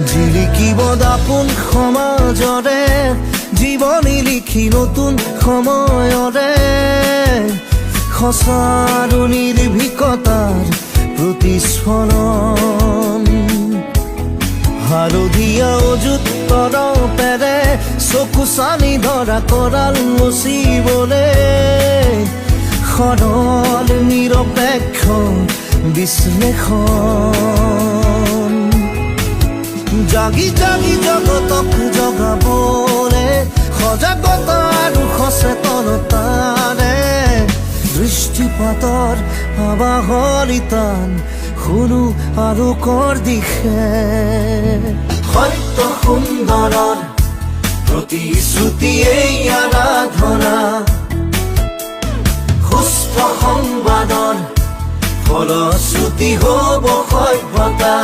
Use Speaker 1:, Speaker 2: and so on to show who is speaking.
Speaker 1: জিলিকিব দাপোন সমাজৰে জীৱনী লিখি নতুন সময়ৰে সঁচাৰো নিৰ্ভীকতাৰ প্ৰতিস্ফলন হালধীয়া অযুত তৰপেৰে চকু চানি ধৰা কৰাল মচিবলে সৰল নিৰপেক্ষ বিশ্লেষণ জাগি জাগি জগতক জগাবলে সজাগতা আৰু সচেতনতাৰে দৃষ্টিপাতৰ আবাহনী টান শুনো আলোকৰ দিশে সত্য সুন্দৰৰ প্ৰতিশ্ৰুতিয়েই আৰাধনা সুস্থ সংবাদৰ ফলশ্ৰুতি হ'ব সভ্যতা